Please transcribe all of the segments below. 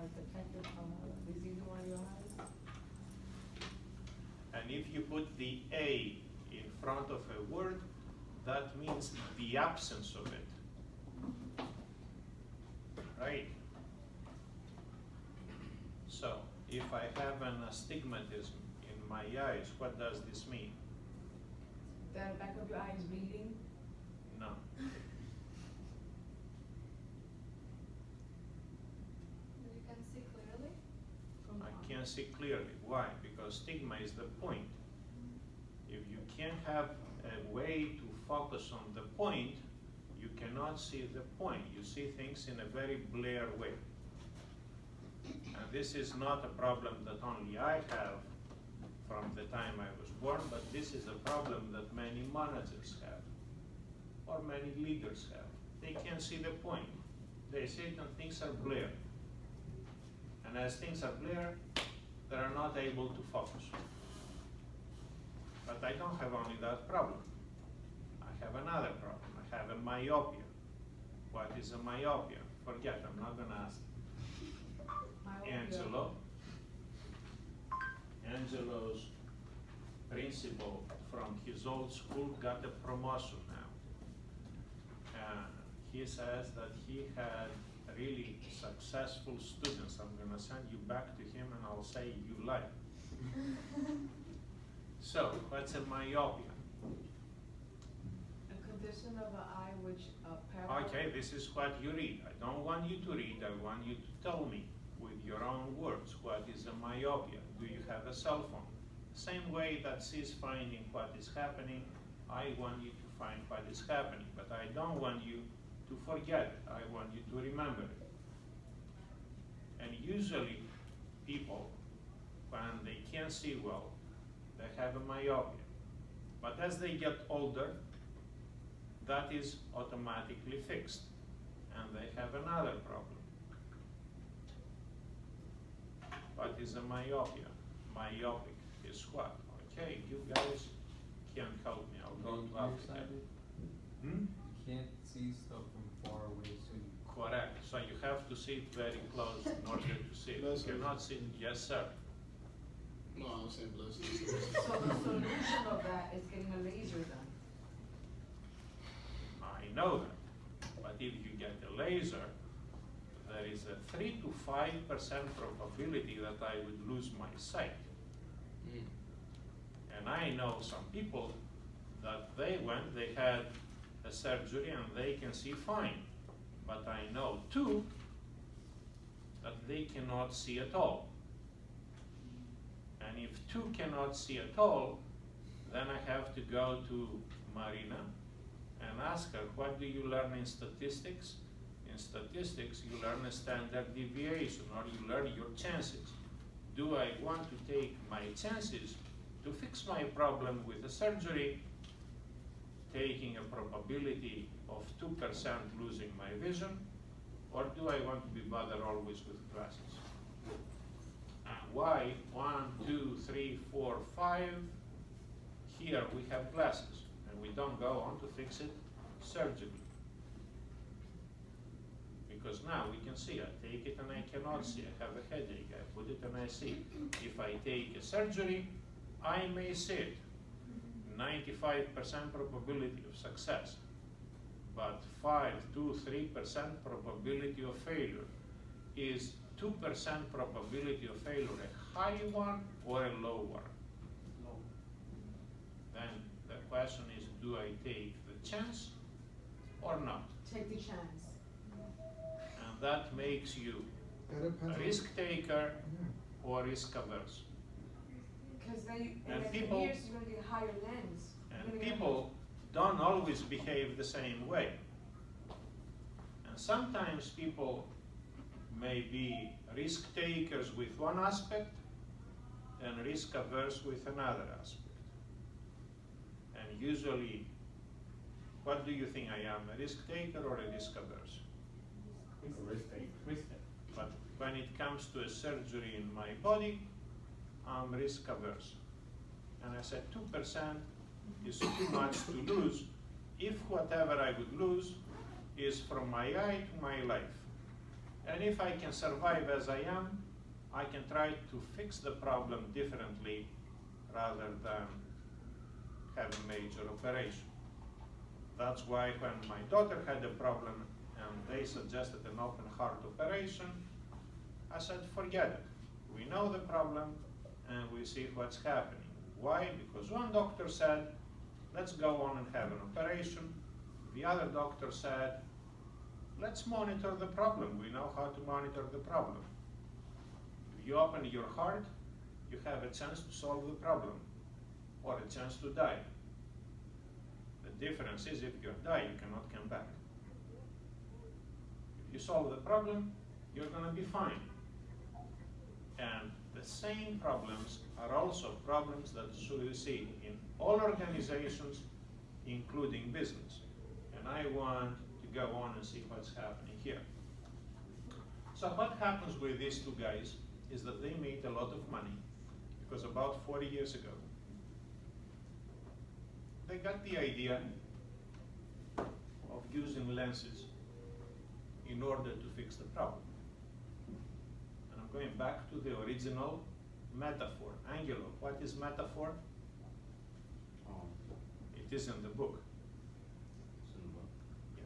like defective disease on your eyes. And if you put the A in front of a word, that means the absence of it. Right? So, if I have an astigmatism in my eyes, what does this mean? The back of your eye is bleeding. No. You can see clearly? I can't see clearly. Why? Because stigma is the point. If you can't have a way to focus on the point, you cannot see the point. You see things in a very blurry way. And this is not a problem that only I have from the time I was born, but this is a problem that many managers have, or many leaders have. They can't see the point. They see it and things are blurred. And as things are blurred, they are not able to focus. But I don't have only that problem. I have another problem. I have a myopia. What is a myopia? Forget, I'm not going to ask. Angelo. Angelo's principal from his old school got a promotion now. And he says that he had really successful students. I'm going to send you back to him and I'll say you lie. So, what's a myopia? A condition of an eye which paralyzes. Okay, this is what you read. I don't want you to read, I want you to tell me with your own words what is a myopia. Do you have a cell phone? Same way that she's finding what is happening, I want you to find what is happening, but I don't want you to forget it. I want you to remember it. And usually people, when they can't see well, they have a myopia. But as they get older, that is automatically fixed. And they have another problem. What is a myopia? Myopic is what? Okay, you guys can help me. I'll go to Africa. Hmm? You can't see stuff from far away, so you Correct. So you have to sit very close in order to see. Bless You you. cannot sit. Yes, sir. No, I was saying bless you. So the solution of that is getting a laser done. I know that. But if you get a laser, there is a 3 to 5% probability that I would lose my sight. Mm. And I know some people that they went, they had a surgery and they can see fine. But I know two that they cannot see at all. And if two cannot see at all, then I have to go to Marina and ask her, what do you learn in statistics? In statistics, you learn a standard deviation, or you learn your chances. Do I want to take my chances to fix my problem with a surgery, taking a probability of 2% losing my vision, or do I want to be bothered always with glasses? Why 1, 2, 3, 4, 5? Here we have glasses, and we don't go on to fix it surgically. Because now we can see, I take it and I cannot see, I have a headache, I put it and I see. If I take a surgery, I may see it. 95% probability of success. But 5, 2, 3% probability of failure. Is 2% probability of failure a high one or a low one? no. Then the question is, do I take the chance or not? Take the chance. And that makes you a risk taker or risk averse. Because then And in people- years you're gonna get higher lens. You're And gonna get- people don't always behave the same way. And sometimes people may be risk takers with one aspect and risk averse with another aspect. And usually, what do you think I am, a risk taker or a risk averse? But when it comes to a surgery in my body, I'm risk averse. And I said 2% is too much to lose if whatever I would lose is from my eye to my life. And if I can survive as I am, I can try to fix the problem differently rather than have a major operation. That's why when my daughter had a problem and they suggested an open heart operation, I said, forget it. We know the problem and we see what's happening. Why? Because one doctor said, let's go on and have an operation. The other doctor said, let's monitor the problem. We know how to monitor the problem. If you open your heart, you have a chance to solve the problem or a chance to die. The difference is if you die, you cannot come back. If you solve the problem, you're going to be fine. And the same problems are also problems that you see in all organizations, including business. And I want to go on and see what's happening here. So what happens with these two guys is that they made a lot of money because about 40 years ago, they got the idea of using lenses in order to fix the problem. And I'm going back to the original metaphor. Angelo, what is metaphor? It is in the book. Yeah.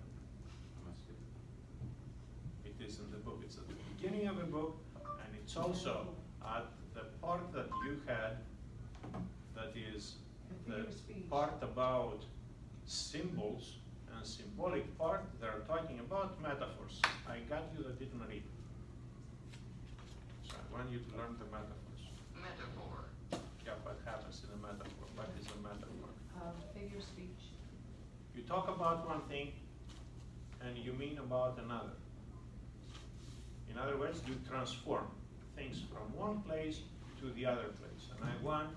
It is in the book. It's at the beginning of the book, and it's also at the part that you had that is the figure of speech. part about symbols and symbolic part. They're talking about metaphors. I got you that didn't read. So I want you to learn the metaphors. Metaphor. Yeah, what happens in a metaphor? What is a metaphor? Figure of speech. You talk about one thing and you mean about another. In other words, you transform things from one place to the other place. And I want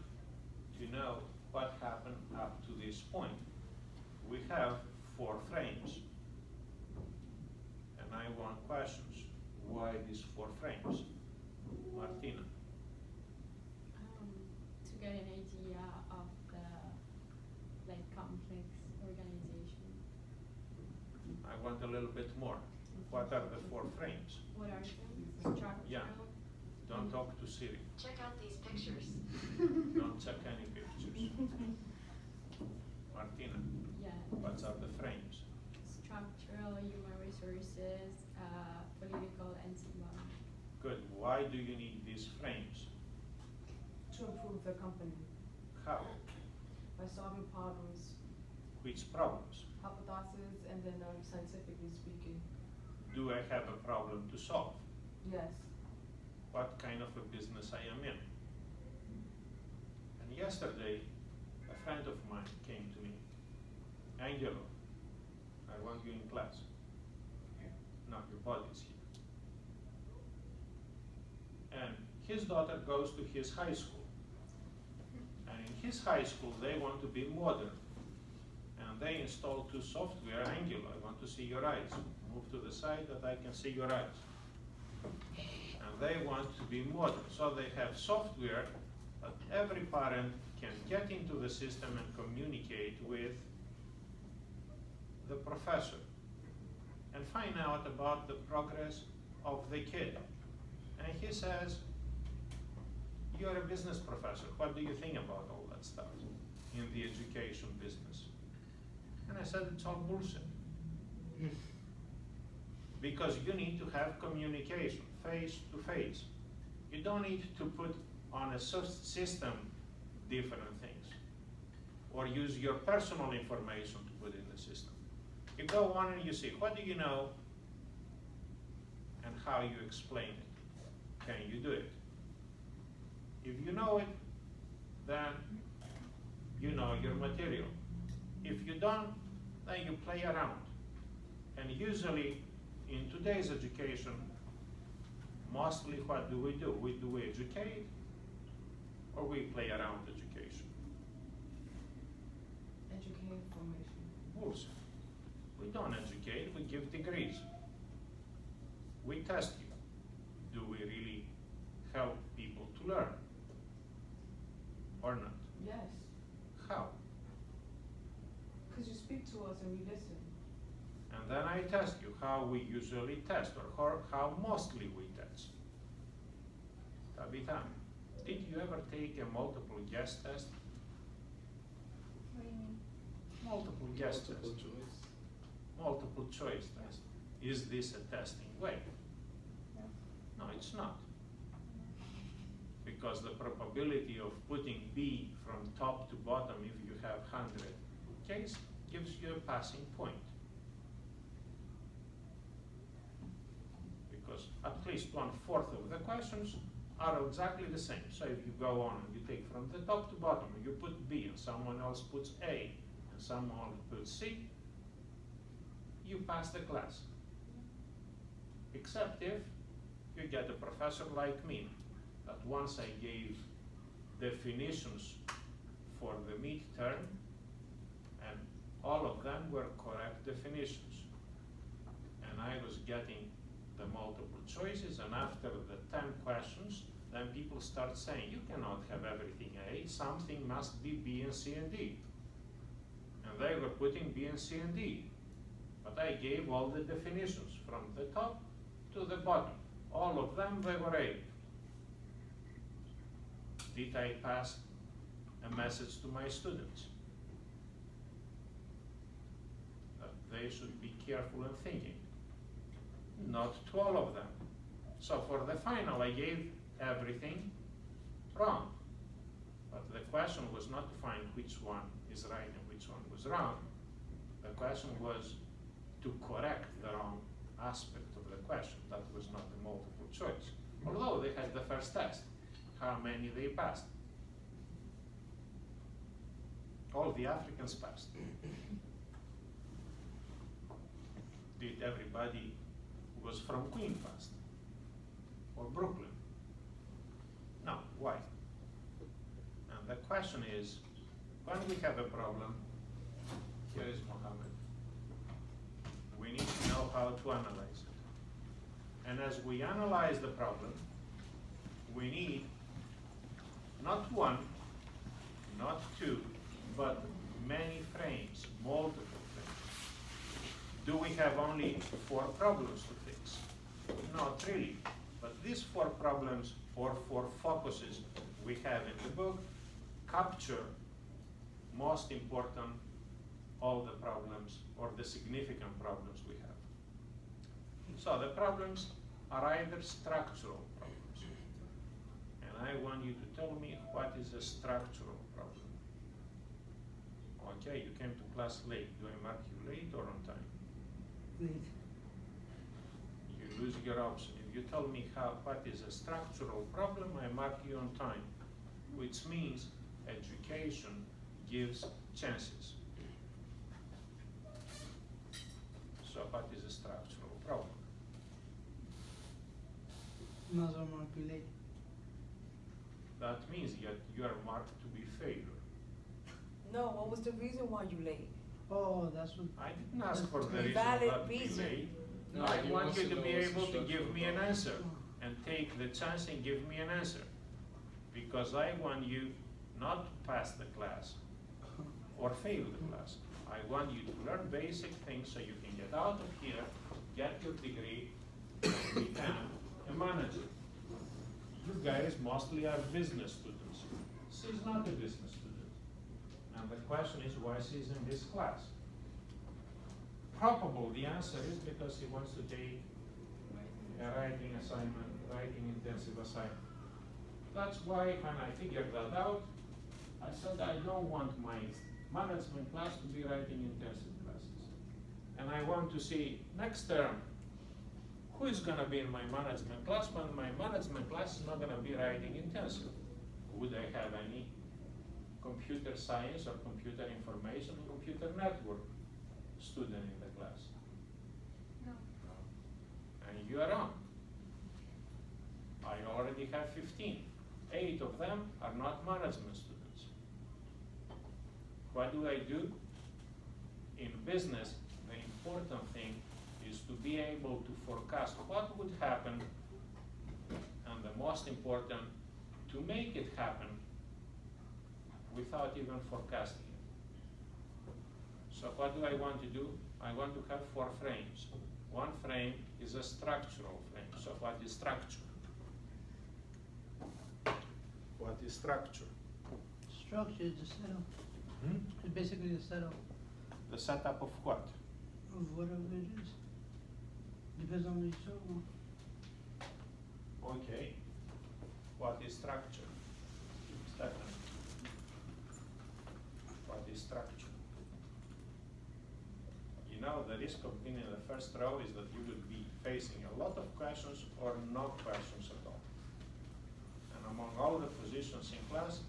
to know what happened up to this point. We have 4 frames. And I want questions. Why these 4 frames? Martina. To get an idea of the complex organization. I want a little bit more. What are the 4 frames? What are them? Structural. Yeah. Don't talk to Siri. Check out these pictures. Don't check any pictures. Martina, Yeah. what are the frames? Structural, human resources, political, and symbolic. Good. Why do you need these frames? To improve the company How? by solving problems, Which problems? hypotheses, and then scientifically speaking. Do I have a problem to solve? Yes. What kind of a business I am in? And yesterday, a friend of mine came to me. Angelo, I want you in class. No, your body is here. And his daughter goes to his high school. And in his high school, they want to be modern. And they install 2 software. Angelo, I want to see your eyes. Move to the side that I can see your eyes. And they want to be modern. So they have software that every parent can get into the system and communicate with the professor and find out about the progress of the kid. And he says, you're a business professor. What do you think about all that stuff in the education business? And I said, it's all bullshit. Because you need to have communication, face to face. You don't need to put on a system different things or use your personal information to put in the system. You go on and you see, what do you know and how you explain it. Can you do it? If you know it, then you know your material. If you don't, then you play around. And usually, in today's education, mostly what do? We educate, or we play around education? Educate information. Bullshit. We don't educate, we give degrees. We test you. Do we really help people to learn? Or not? Yes. How? Because you speak to us and we listen. And then I test you how we usually test, or how mostly we test. Tabitha, did you ever take a multiple guess test? What do you mean? Multiple guess Multiple test. choice. Multiple choice test. Is this a testing way? No. No, it's not. Because the probability of putting B from top to bottom, if you have 100 case, gives you a passing point. Because at least 1/4 of the questions are exactly the same. So if you go on and you take from the top to bottom, you put B and someone else puts A and someone else puts C, you pass the class. Except if you get a professor like me, that once I gave definitions for the midterm, and all of them were correct definitions. And I was getting the multiple choices, and after the 10 questions, then people start saying, you cannot have everything A, something must be B and C and D. And they were putting B and C and D. But I gave all the definitions from the top to the bottom. All of them they were A. Did I pass a message to my students? That they should be careful in thinking. Not to all of them. So for the final I gave everything wrong. But the question was not to find which one is right and which one was wrong. The question was to correct the wrong aspect of the question. That was not a multiple choice. Although they had the first test. How many they passed? All the Africans passed. Did everybody who was from Queen pass? Or Brooklyn? No, why? And the question is, when we have a problem, here is Mohammed. We need to know how to analyze it. And as we analyze the problem, we need not one, not two, but many frames, multiple frames. Do we have only 4 problems to fix? Not really. But these 4 problems or 4 focuses we have in the book capture most important all the problems or the significant problems we have. So the problems are either structural problems. And I want you to tell me what is a structural problem. Okay, you came to class late. Do I mark you late or on time? Late. You lose your option. If you tell me what is a structural problem, I mark you on time, which means education gives chances. So what is a structural problem? Another mark you late. That means you are marked to be failure. No, what was the reason why you late? Oh, that's what. I didn't ask for the reason Valid not to be reason. late. No, I he want wants you to to be know what's able the to give me an structural answer and take the chance and give me an answer. Because I want you not to pass the class or fail the class. I want you to learn basic things so you can get out of here, get your degree, and become a manager. You guys mostly are business students. She's not a business student. And the question is why she's in this class. Probably the answer is because he wants to take a writing assignment, writing intensive assignment. That's why when I figured that out, I said I don't want my management class to be writing intensive classes. And I want to see next term, who is gonna be in my management class when my management class is not gonna be writing intensive? Would I have any computer science or computer information or computer network student in the class? No. And you are wrong. I already have 15. 8 of them are not management students. What do I do? In business, the important thing is to be able to forecast what would happen, and the most important, to make it happen without even forecasting it. So what do I want to do? I want to have 4 frames. One frame is a structural frame. So what is structure? What is structure? Structure is the setup. Hmm? It's basically the setup The setup of what? of whatever it is. Depends on what you talk about. Okay. What is structure? Stephanie. What is structure? You know, the risk of being in the first row is that you will be facing a lot of questions or no questions at all. And among all the positions in class,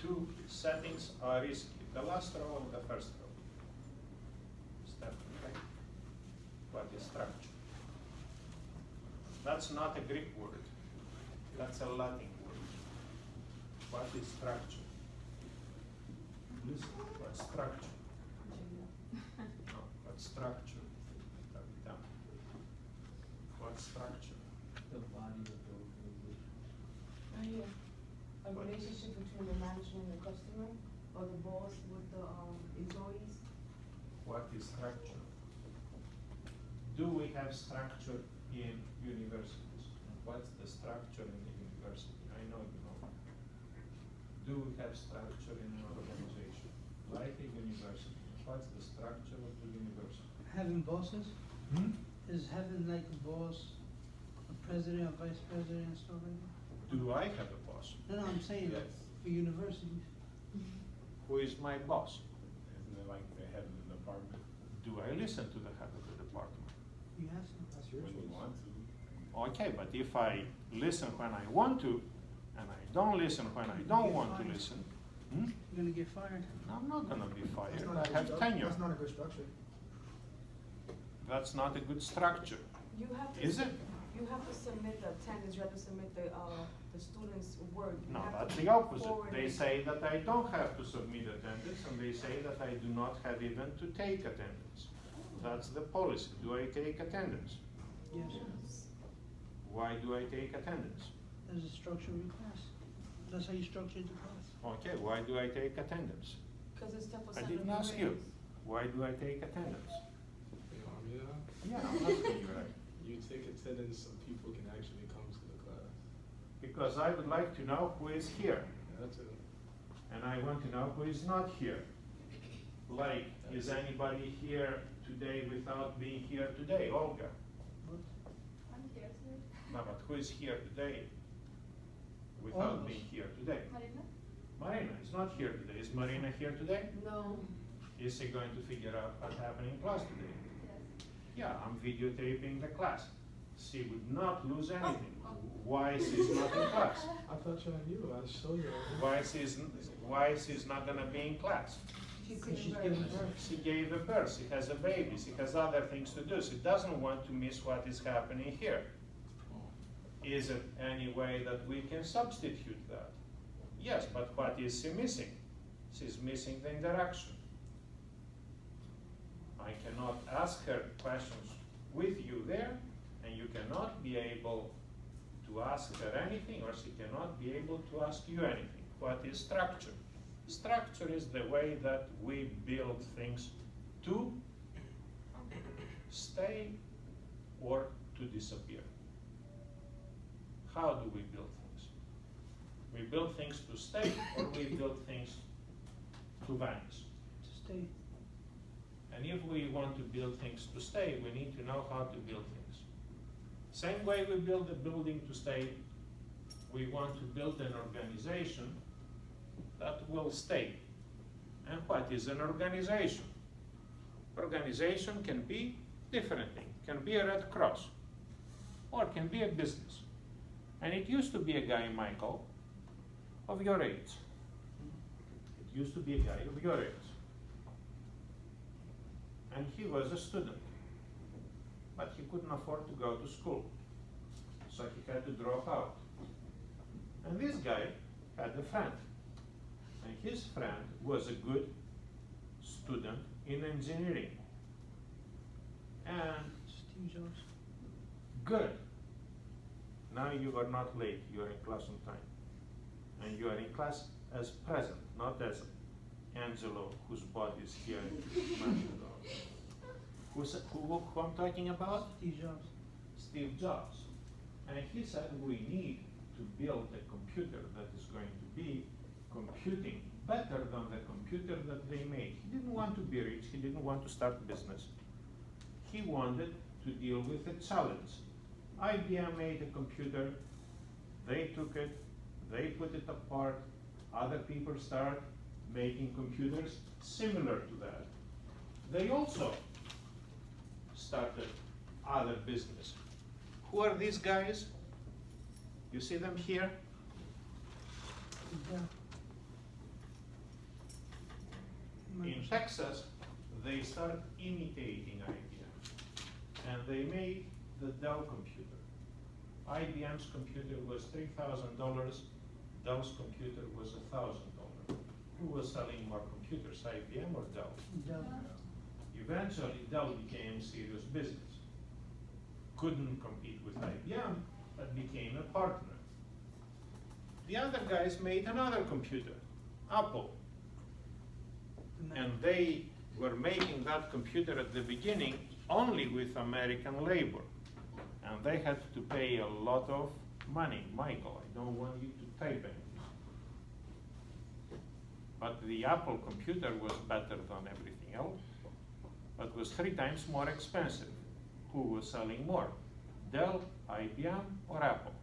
2 settings are risky. The last row and the first row. Stephanie, okay? What is structure? That's not a Greek word. That's a Latin word. What is structure? Listen, what's structure? No, what's structure? Write it down. What's structure? The body of the organization. Right here. A relationship between the management and the customer, or the boss with the employees. What is structure? Do we have structure in universities? What's the structure in the university? I know you know. Do we have structure in an organization? Like a university. What's the structure of the university? Having bosses Hmm? is having like a boss, a president, a vice president, and stuff like that. Do I have a boss? No, I'm saying Yes. for universities. Who is my boss? Isn't it like the head of the department? Do I listen to the head of the department? You have to. That's your When you choice. want to. Okay, but if I listen when I want to, and I don't listen when I don't want to listen, hmm? You're gonna get fired. I'm not gonna be fired. That's not a I good have struc- tenure. That's not a good structure. That's not a good structure. You have to. Is it? You have to submit the attendance, you have to submit the students' work. You No, have that's to the opposite. forward They it. say that I don't have to submit attendance, and they say that I do not have even to take attendance. That's the policy. Do I take attendance? Yes. Why do I take attendance? There's a structure of your class. That's how you structure the class. Okay, why do I take attendance? Cause it's 10% I of didn't your ask you. grades. Why do I take attendance? You want me to? Yeah, I'm asking you, right? You take attendance so people can actually come to the class. Because I would like to know who is here, That's it. and I want to know who is not here. Like, is anybody here today without being here today? Olga? I'm here, sir. No, but who is here today All of without us. being here today? Marina? Marina is not here today. Is Marina here today? No. Is she going to figure out what happened in class today? Yes. Yeah, I'm videotaping the class. She would not lose anything. Why she's not in class? I thought y'all knew. I'll show you. Why she's not gonna be in class? She's Because she's giving giving birth. birth. She gave a birth, she has a baby, she has other things to do. She doesn't want to miss what is happening here. Is it any way that we can substitute that? Yes, but what is she missing? She's missing the interaction. I cannot ask her questions with you there, and you cannot be able to ask her anything, or she cannot be able to ask you anything. What is structure? Structure is the way that we build things to stay or to disappear. How do we build things? We build things to stay, or we build things to vanish. To stay. And if we want to build things to stay, we need to know how to build things. Same way we build a building to stay, we want to build an organization that will stay. And what is an organization? Organization can be different thing. Can be a Red Cross, or can be a business. And it used to be a guy, Michael, of your age. It used to be a guy of your age. And he was a student, but he couldn't afford to go to school, so he had to drop out. And this guy had a friend, and his friend was a good student in engineering. And Steve Jobs. good. Now you are not late, you are in class on time. And you are in class as present, not as Angelo, whose body is here in Manchester. Who I'm talking about? Steve Jobs. Steve Jobs. And he said we need to build a computer that is going to be computing better than the computer that they made. He didn't want to be rich, he didn't want to start a business. He wanted to deal with a challenge. IBM made a computer, they took it, they put it apart, other people start making computers similar to that. They also started other business. Who are these guys? You see them here? Yeah. In Texas, they started imitating IBM, and they made the Dell computer. IBM's computer was $3,000, Dell's computer was $1,000. Who was selling more computers, IBM or Dell? Dell. Eventually, Dell became serious business. Couldn't compete with IBM, but became a partner. The other guys made another computer, Apple. And they were making that computer at the beginning only with American labor. And they had to pay a lot of money. Michael, I don't want you to type anything. But the Apple computer was better than everything else, but was 3 times more expensive. Who was selling more? Dell, IBM, or Apple?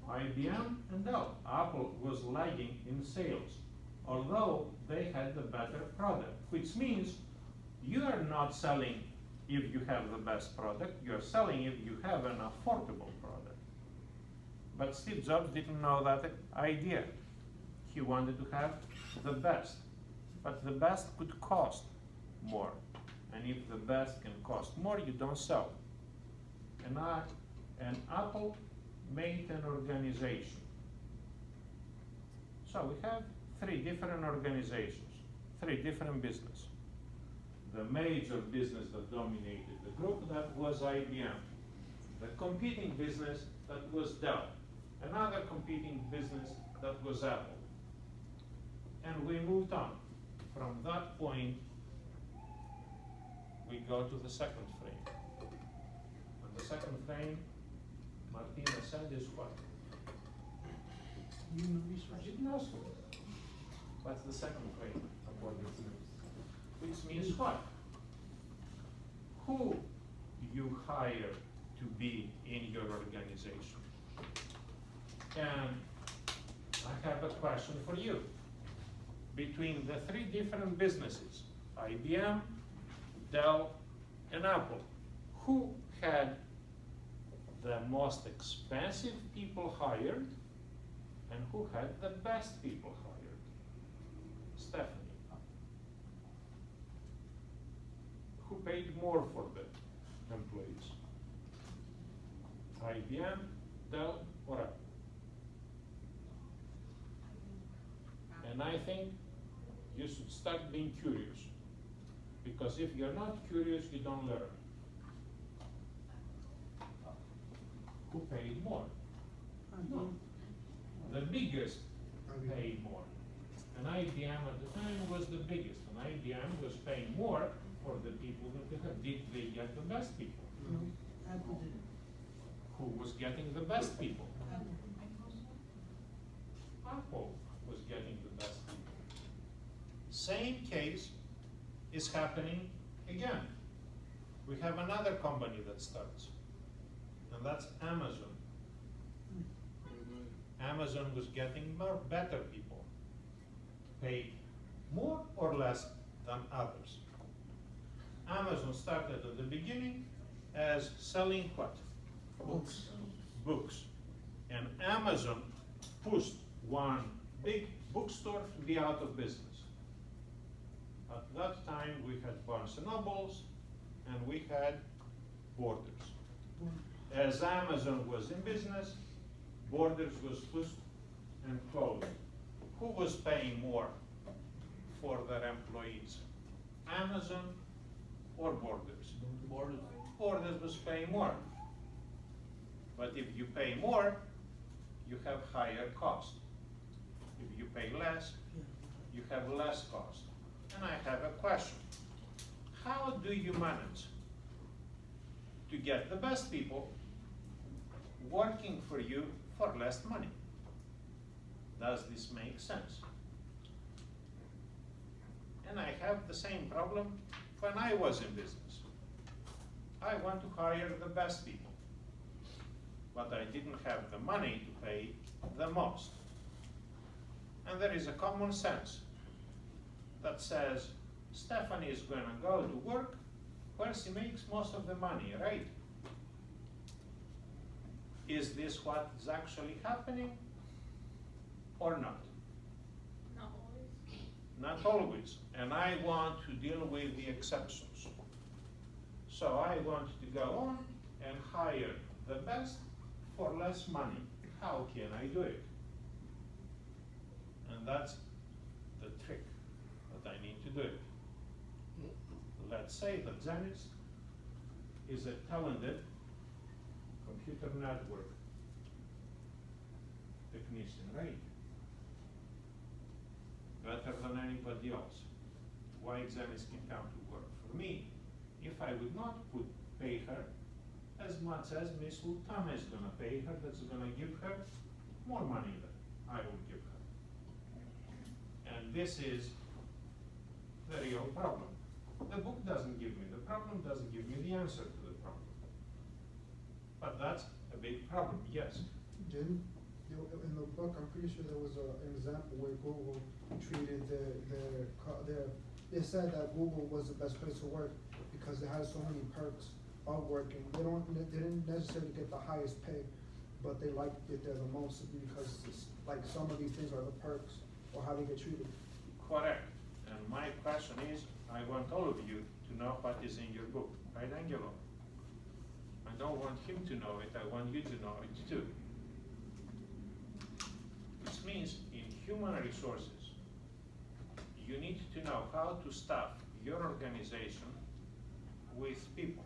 IBM and Dell. Apple was lagging in sales, although they had the better product, which means you are not selling if you have the best product, you are selling if you have an affordable product. But Steve Jobs didn't know that idea. He wanted to have the best, but the best could cost more. And if the best can cost more, you don't sell. And Apple made an organization. So we have 3 different organizations, 3 different businesses. The major business that dominated the group, that was IBM. The competing business, that was Dell. Another competing business, that was Apple. And we moved on. From that point, we go to the second frame. And the second frame, Martina said, is what? Human resources. Gymnasium. That's the second frame, according to me. Which means what? Who you hire to be in your organization? And I have a question for you. Between the 3 different businesses, IBM, Dell, and Apple, who had the most expensive people hired and who had the best people hired? Stephanie. Who paid more for the employees? IBM, Dell, or Apple? And I think you should start being curious. Because if you're not curious, you don't learn. Who paid more? No. The biggest paid more. And IBM at the time was the biggest. And IBM was paying more for the people that they had. Did they get the best people? No, Apple did. Who was getting the best people? Apple. Apple was getting the best people. Same case is happening again. We have another company that starts, and that's Amazon. Amazon was getting better people, paid more or less than others. Amazon started at the beginning as selling what? Books. Books. And Amazon pushed one big bookstore to be out of business. At that time, we had Barnes & Nobles, and we had Borders. As Amazon was in business, Borders was pushed and closed. Who was paying more for their employees? Amazon or Borders? Borders. Borders was paying more. But if you pay more, you have higher cost. If you pay less, you have less cost. And I have a question. How do you manage to get the best people working for you for less money? Does this make sense? And I have the same problem when I was in business. I want to hire the best people, but I didn't have the money to pay the most. And there is a common sense that says, Stephanie is going to go to work where she makes most of the money, right? Is this what is actually happening or not? Not always. Not always. And I want to deal with the exceptions. So I want to go on and hire the best for less money. How can I do it? And that's the trick that I need to do it. Let's say that Janis is a talented computer network technician, right? Better than anybody else. Why Janis can come to work for me if I would not pay her as much as Miss Ultama is gonna pay her, that's gonna give her more money than I will give her. And this is the real problem. The book doesn't give me the problem, doesn't give me the answer to the problem. But that's a big problem, yes. Jim, in the book, I'm pretty sure there was an example where Google treated they said that Google was the best place to work because it has so many perks of working. They didn't necessarily get the highest pay, but they liked it there the most because it's, like some of these things are the perks or how they get treated. Correct. And my question is, I want all of you to know what is in your book, right, Angelo? I don't want him to know it, I want you to know it too. Which means in human resources, you need to know how to staff your organization with people.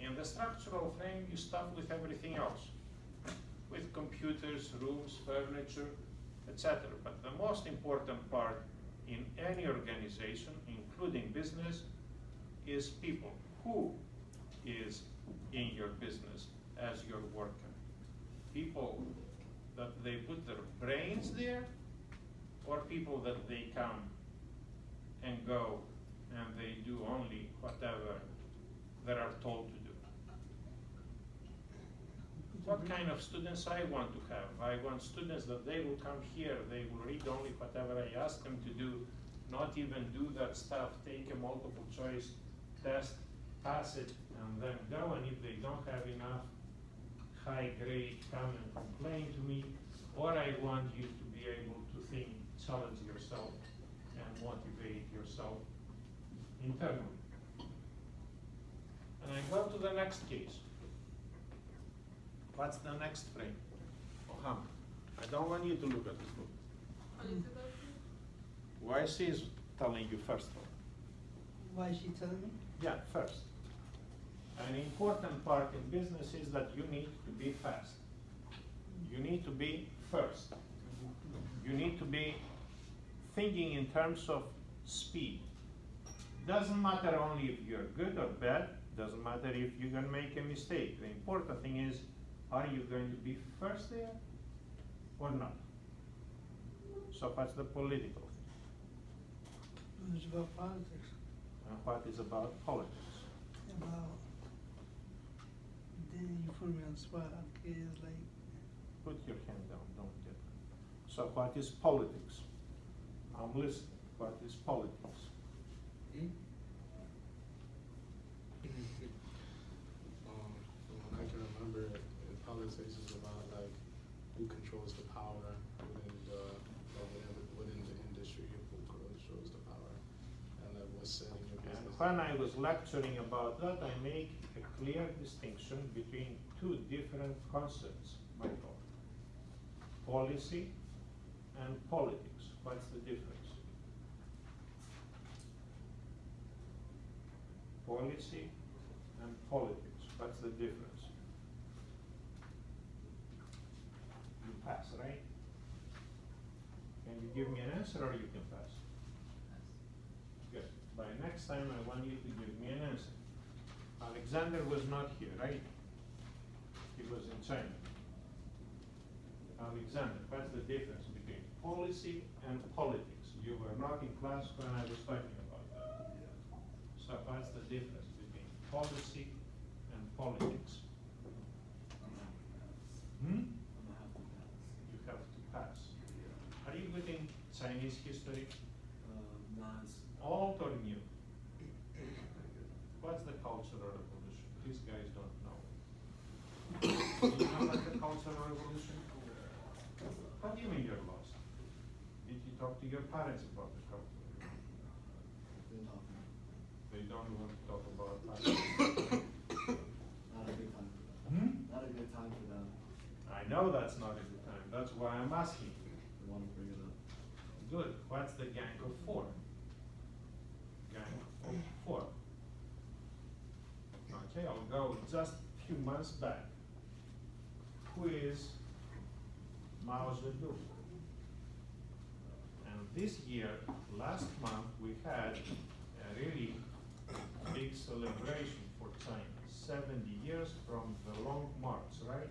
In the structural frame, you staff with everything else, with computers, rooms, furniture, etc. But the most important part in any organization, including business, is people. Who is in your business as your worker? People that they put their brains there, or people that they come and go and they do only whatever they are told to do? What kind of students I want to have? I want students that they will come here, they will read only whatever I ask them to do, not even do that stuff, take a multiple choice test, pass it, and then go, and if they don't have enough high grade, come and complain to me, or I want you to be able to think, challenge yourself, and motivate yourself internally. And I go to the next case. What's the next frame? Mohammed, I don't want you to look at this book. Why she is telling you first? Why is she telling me? Yeah, first. An important part in business is that you need to be fast. You need to be first. You need to be thinking in terms of speed. Doesn't matter only if you're good or bad, doesn't matter if you're going to make a mistake. The important thing is, are you going to be first there or not? So what's the political thing? It's about politics. And what is about politics? About, then you put me on the spot. Okay, it's like, Put your hand down, don't get it. So what is politics? I'm listening. What is politics? From what I can remember, in politics is about like who controls the power within the industry, who controls the power, and like what's setting your And business. when I was lecturing about that, I make a clear distinction between two different concepts, Michael. Policy and politics. What's the difference? Policy and politics. What's the difference? You pass, right? Can you give me an answer or you can pass? By next time, I want you to give me an answer. Alexander was not here, right? He was in China. Alexander, what's the difference between policy and politics? You were not in class when I was talking about that. So what's the difference between policy and politics? Hmm? You have to pass. Are you good in Chinese history? Old or new? What's the Cultural Revolution? These guys don't know. Do you know about the Cultural Revolution? What do you mean you're lost? Did you talk to your parents about the Cultural Revolution? They don't want to talk about politics. Not a good time for that. Hmm? Not a good time for them. I know that's not a good time. That's why I'm asking. They want to bring it up. Good. What's the Gang of Four? Gang of Four. Okay, I'll go just a few months back. Who is Mao Zedong? And this year, last month, we had a really big celebration for China. 70 years from the Long March, right?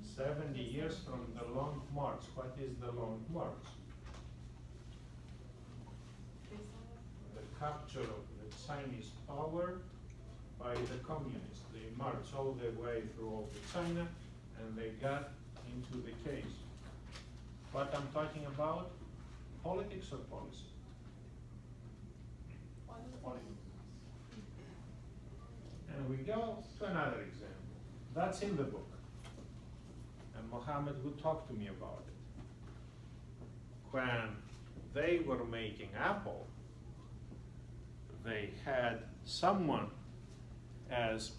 70 years from the Long March. What is the Long March? The capture of the Chinese power by the communists. They marched all the way through all of China and they got into the case. What I'm talking about, politics or policy? Politics. And we go to another example. That's in the book. And Mohammed would talk to me about it. When they were making Apple, they had someone as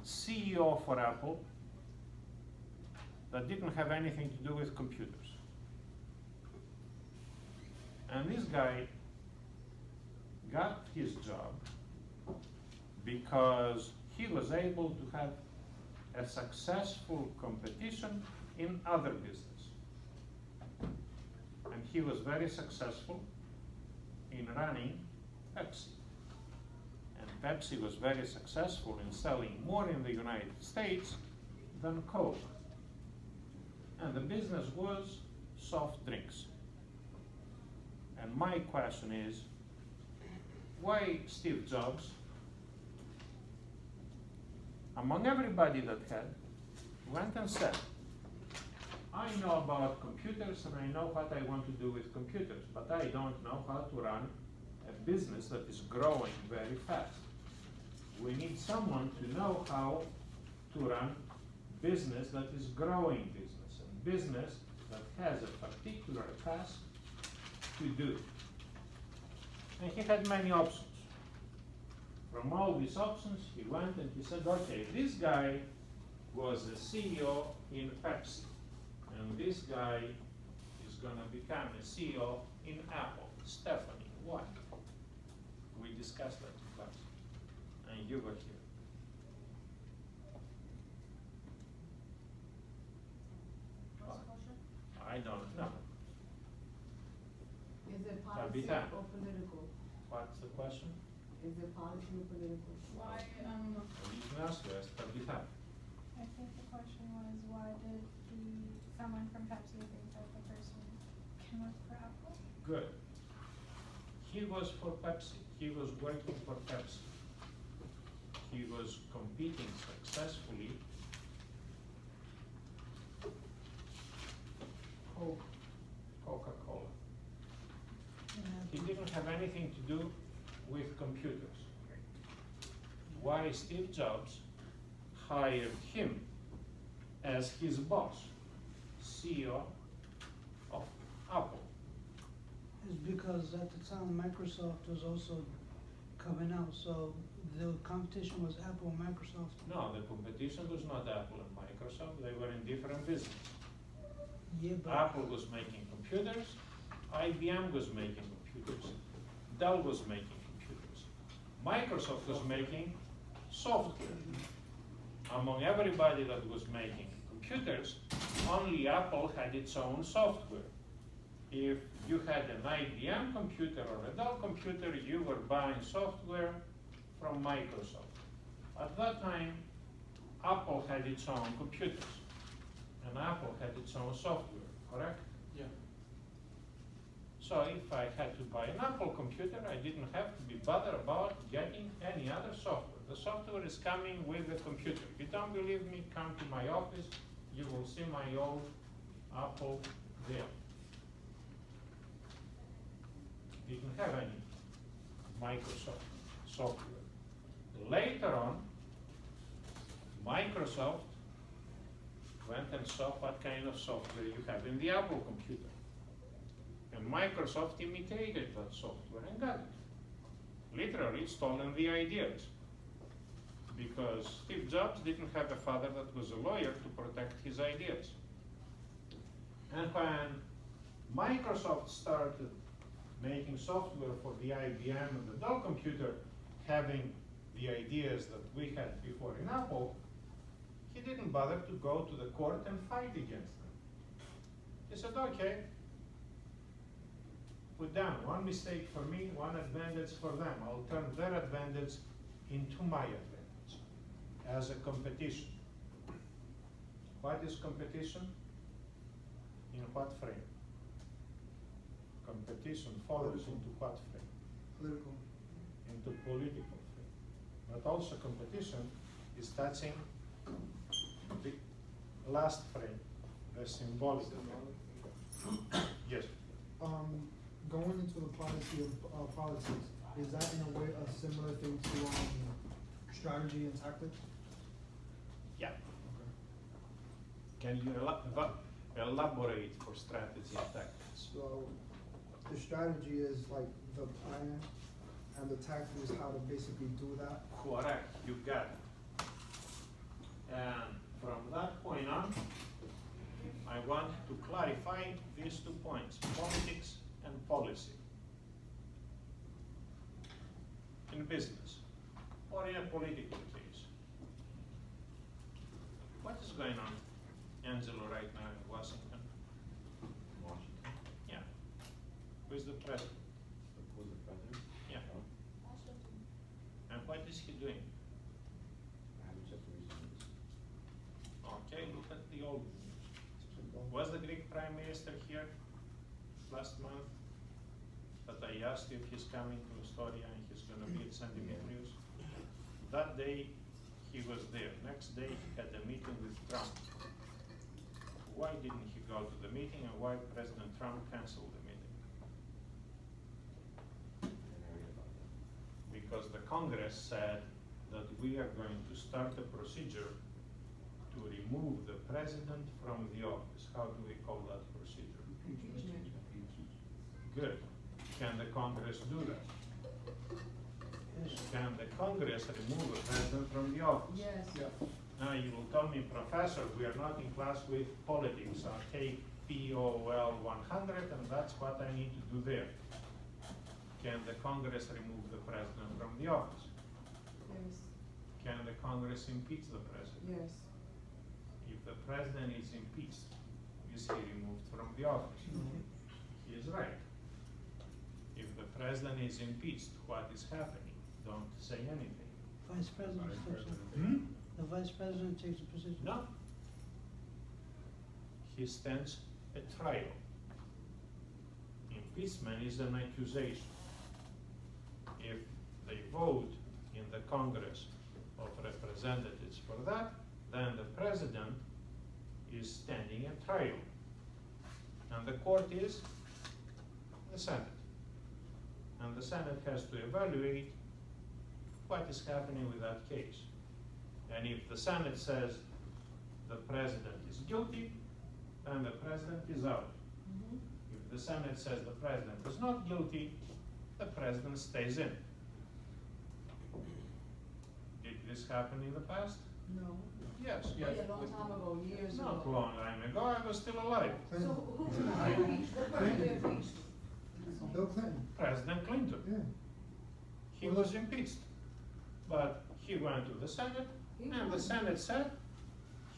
CEO for Apple that didn't have anything to do with computers. And this guy got his job because he was able to have a successful competition in other business. And he was very successful in running Pepsi. And Pepsi was very successful in selling more in the United States than Coke. And the business was soft drinks. And my question is, why Steve Jobs, among everybody that had, went and said, I know about computers and I know what I want to do with computers, but I don't know how to run a business that is growing very fast. We need someone to know how to run business that is growing business, and business that has a particular task to do. And he had many options. From all these options, he went and he said, okay, this guy was a CEO in Pepsi, and this guy is gonna become a CEO in Apple. Stephanie, why? We discussed that in class, and you were here. What's the question? I don't know. Is it policy Tabitha. or political? What's the question? Is it policy or political? Why, You can ask you, ask Tabitha. I think the question was, why did someone from Pepsi think that the person can work for Apple? Good. He was for Pepsi. He was working for Pepsi. He was competing successfully. Coca-Cola. He didn't have anything to do with computers. Why Steve Jobs hired him as his boss, CEO of Apple? It's because at the time Microsoft was also coming out, so the competition was Apple and Microsoft. No, the competition was not Apple and Microsoft. They were in different business. Yeah, but Apple was making computers, IBM was making computers, Dell was making computers. Microsoft was making software. Among everybody that was making computers, only Apple had its own software. if you had an IBM computer or a Dell computer, you were buying software from Microsoft. At that time, Apple had its own computers, and Apple had its own software, correct? Yeah. So if I had to buy an Apple computer, I didn't have to be bothered about getting any other software. The software is coming with the computer. If you don't believe me, come to my office. You will see my old Apple there. Didn't have any Microsoft software. Later on, Microsoft went and saw what kind of software you have in the Apple computer. And Microsoft imitated that software and got it. Literally stolen the ideas. Because Steve Jobs didn't have a father that was a lawyer to protect his ideas. And when Microsoft started making software for the IBM and the Dell computer, having the ideas that we had before in Apple, he didn't bother to go to the court and fight against them. He said, okay, put down one mistake for me, one advantage for them. I'll turn their advantage into my advantage as a competition. What is competition? In what frame? Competition follows into what frame? Political. Into political frame. But also competition is touching the last frame, the symbolic frame. Yes. Going into the policy of politics, is that in a way a similar thing to strategy and tactics? Yeah. Can you elaborate for strategy and tactics? So the strategy is like the plan, and the tactic is how to basically do that. Correct, you got it. And from that point on, I want to clarify these 2 points, politics and policy. In business, or in a political case. What is going on, Angelo, right now in Washington? Washington. Yeah. Who is the president? Who's the president? Yeah. Trump. And what is he doing? I haven't checked the recent news. Okay, look at the old news. Was the Greek Prime Minister here last month? That I asked if he's coming to Astoria and he's gonna be at San Dimitrios. That day, he was there. Next day, he had a meeting with Trump. Why didn't he go to the meeting, and why President Trump canceled the meeting? I didn't read about that. Because the Congress said that we are going to start a procedure to remove the president from the office. How do we call that procedure? Impeachment. Good. Can the Congress do that? Yes. Can the Congress remove the president from the office? Yes. Now you will tell me, Professor, we are not in class with politics. I'll take POL 100 and that's what I need to do there. Can the Congress remove the president from the office? Yes. Can the Congress impeach the president? Yes. If the president is impeached, is he removed from the office? He is right. If the president is impeached, what is happening? Don't say anything. Vice President Vice steps in. President. The Vice President takes a position. No. He stands a trial. Impeachment is an accusation. If they vote in the Congress of Representatives for that, then the president is standing a trial. And the court is the Senate. And the Senate has to evaluate what is happening with that case. And if the Senate says the president is guilty, then the president is out. If the Senate says the president is not guilty, the president stays in. Did this happen in the past? No. Yes. A long time ago, years ago. Not long time ago, I was still alive. So Clinton. who impeached? The president impeached. Bill Clinton. President Clinton. Yeah. He was impeached. But he went to the Senate, and the Senate said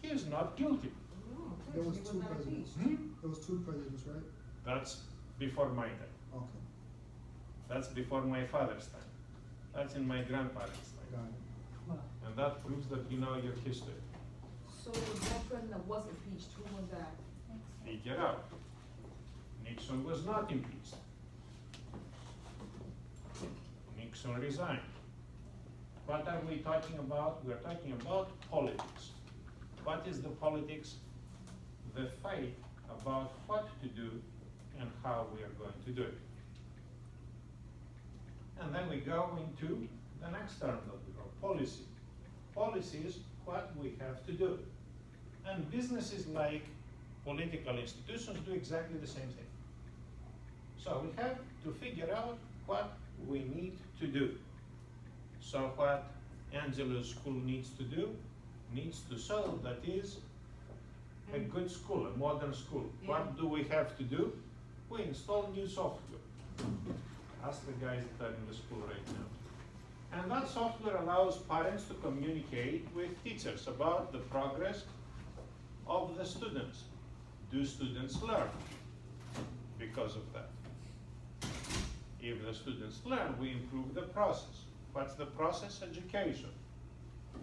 he is not guilty. No, There was he two not presidents. impeached. There was two presidents, right? That's before my time. Okay, That's before my father's time. That's in my grandparents' time. got it. Wow. And that proves that you know your history. So that president was impeached, who was that? Figure out. Nixon was not impeached. Nixon resigned. What are we talking about? We're talking about politics. What is the politics? The fight about what to do and how we are going to do it. And then we go into the next term that we call policy. Policy is what we have to do. And businesses like political institutions do exactly the same thing. So we have to figure out what we need to do. So what Angela's school needs to do, needs to show that is a good school, a modern school. Yeah. What do we have to do? We install new software. Ask the guys that are in the school right now. And that software allows parents to communicate with teachers about the progress of the students. Do students learn because of that? If the students learn, we improve the process. What's the process? Education.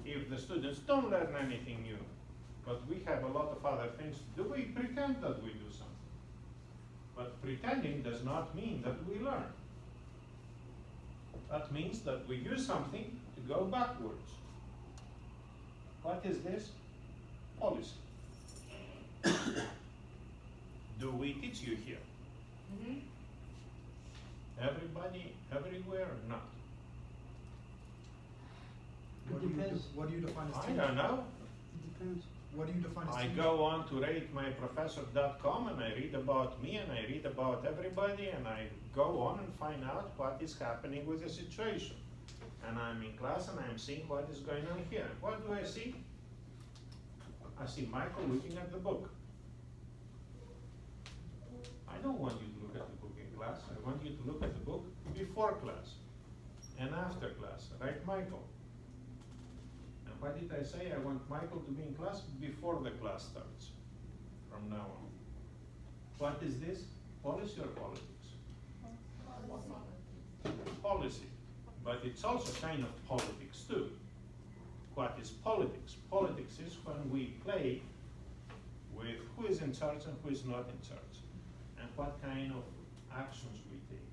If the students don't learn anything new, but we have a lot of other things to do, we pretend that we do something. But pretending does not mean that we learn. That means that we use something to go backwards. What is this? Policy. Do we teach you here? Mm-hmm. Everybody, everywhere, or not? It depends. What do you define I don't know. It depends. What do you define I go on to ratemyprofessor.com and I read about me and I read about everybody and I go on and find out what is happening with the situation. And I'm in class and I'm seeing what is going on here. What do I see? I see Michael looking at the book. I don't want you to look at the book in class. I want you to look at the book before class and after class, right, Michael? And what did I say? I want Michael to be in class before the class starts, from now on. What is this? Policy or politics? Policy. But it's also kind of politics too. What is politics? Politics is when we play with who is in charge and who is not in charge, and what kind of actions we take.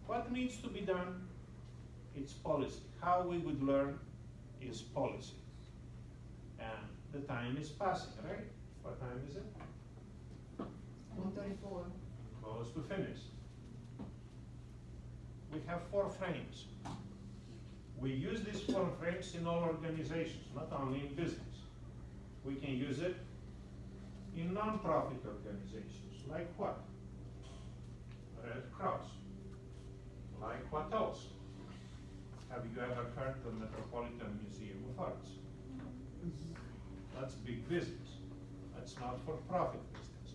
What needs to be done? It's policy. How we would learn is policy. And the time is passing, right? What time is it? 134. Close to finish. We have 4 frames. We use these 4 frames in all organizations, not only in business. We can use it in non-profit organizations, like what? Red Cross. Like what else? Have you ever heard the Metropolitan Museum of Arts? That's big business. That's not for-profit business.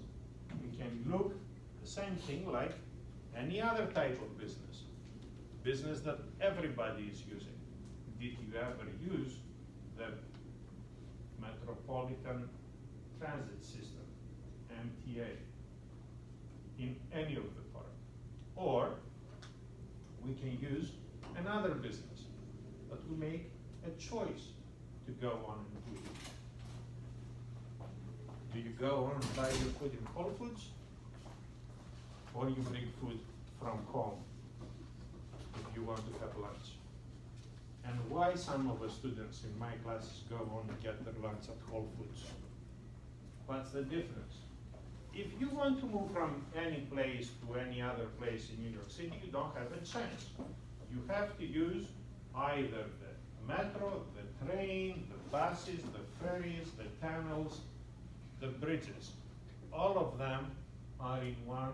We can look the same thing like any other type of business. Business that everybody is using. Did you ever use the Metropolitan Transit System, MTA, in any of the parts? Or we can use another business, but we make a choice to go on and do it. Do you go on and buy your food in Whole Foods? Or you bring food from home if you want to have lunch? And why some of the students in my classes go on and get their lunch at Whole Foods? What's the difference? If you want to move from any place to any other place in New York City, you don't have a chance. You have to use either the metro, the train, the buses, the ferries, the tunnels, the bridges. All of them are in one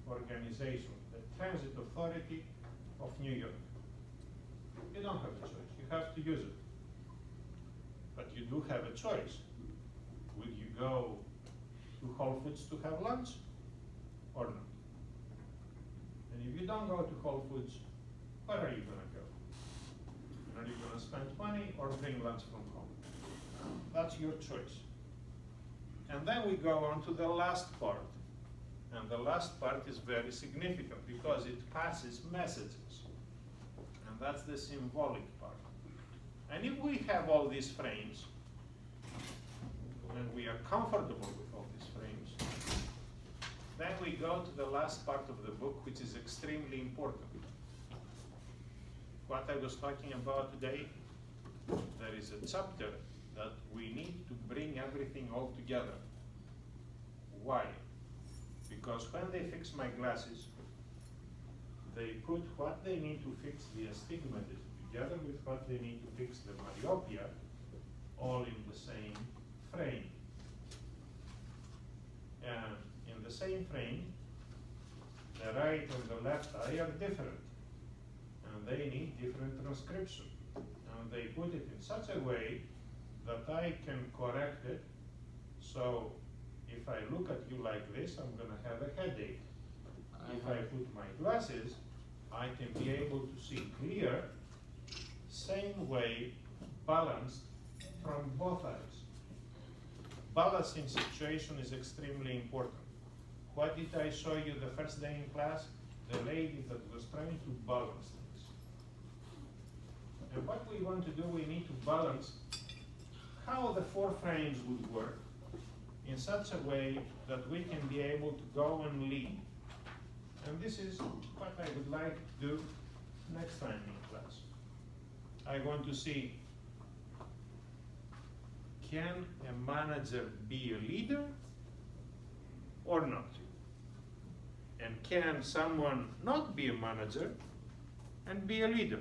organization, the Transit Authority of New York. You don't have a choice, you have to use it. But you do have a choice. Would you go to Whole Foods to have lunch or not? And if you don't go to Whole Foods, where are you gonna go? Are you gonna spend money or bring lunch from home? That's your choice. And then we go on to the last part. And the last part is very significant because it passes messages. And that's the symbolic part. And if we have all these frames, and we are comfortable with all these frames, then we go to the last part of the book, which is extremely important. What I was talking about today, there is a chapter that we need to bring everything all together. Why? Because when they fix my glasses, they put what they need to fix the astigmatism together with what they need to fix the myopia, all in the same frame. And in the same frame, the right and the left eye are different. And they need different transcription. And they put it in such a way that I can correct it. So if I look at you like this, I'm going to have a headache. If I put my glasses, I can be able to see clear, same way, balanced from both eyes. Balancing situation is extremely important. What did I show you the first day in class? The lady that was trying to balance things. And what we want to do, we need to balance how the four frames would work in such a way that we can be able to go and lead. And this is what I would like to do next time in class. I want to see, can a manager be a leader or not? And can someone not be a manager and be a leader?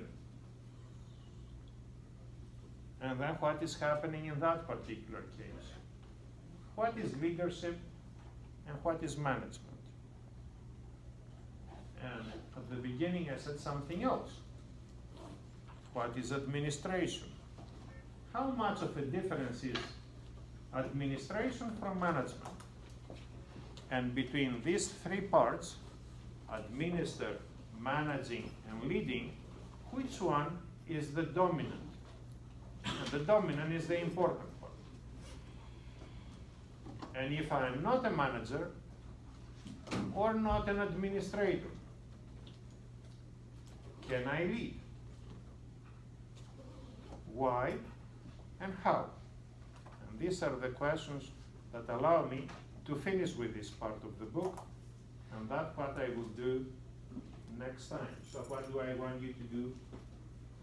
And then what is happening in that particular case? What is leadership and what is management? And at the beginning I said something else. What is administration? How much of a difference is administration from management? And between these three parts, administer, managing, and leading, which one is the dominant? And the dominant is the important part. And if I'm not a manager or not an administrator, can I lead? Why and how? And these are the questions that allow me to finish with this part of the book, and that's what I will do next time. So what do I want you to do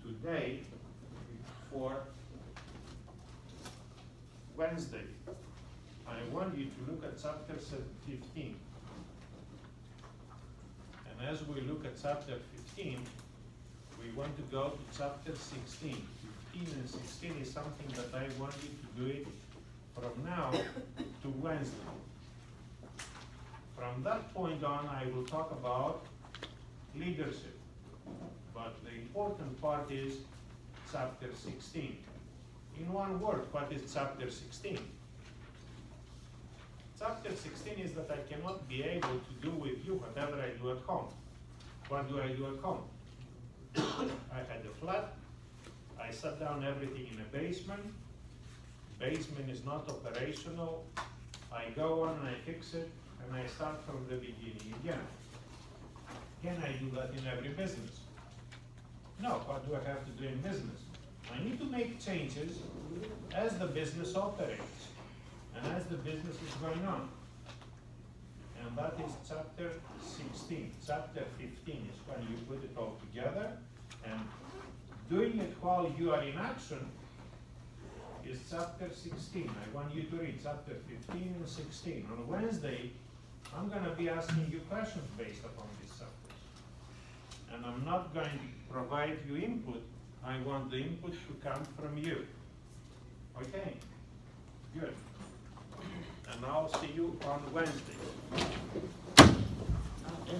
today for Wednesday? I want you to look at chapter 15. And as we look at chapter 15, we want to go to chapter 16. 15 and 16 is something that I want you to do it from now to Wednesday. From that point on, I will talk about leadership. But the important part is chapter 16. In one word, what is chapter 16? Chapter 16 is that I cannot be able to do with you whatever I do at home. What do I do at home? I had a flat. I shut down everything in a basement. Basement is not operational. I go on and I fix it, and I start from the beginning again. Can I do that in every business? No. What do I have to do in business? I need to make changes as the business operates and as the business is going on. And that is chapter 16. Chapter 15 is when you put it all together, and doing it while you are in action is chapter 16. I want you to read chapter 15 and 16. On Wednesday, I'm going to be asking you questions based upon these chapters. And I'm not going to provide you input. I want the input to come from you. Okay? Good. And I'll see you on Wednesday. Okay.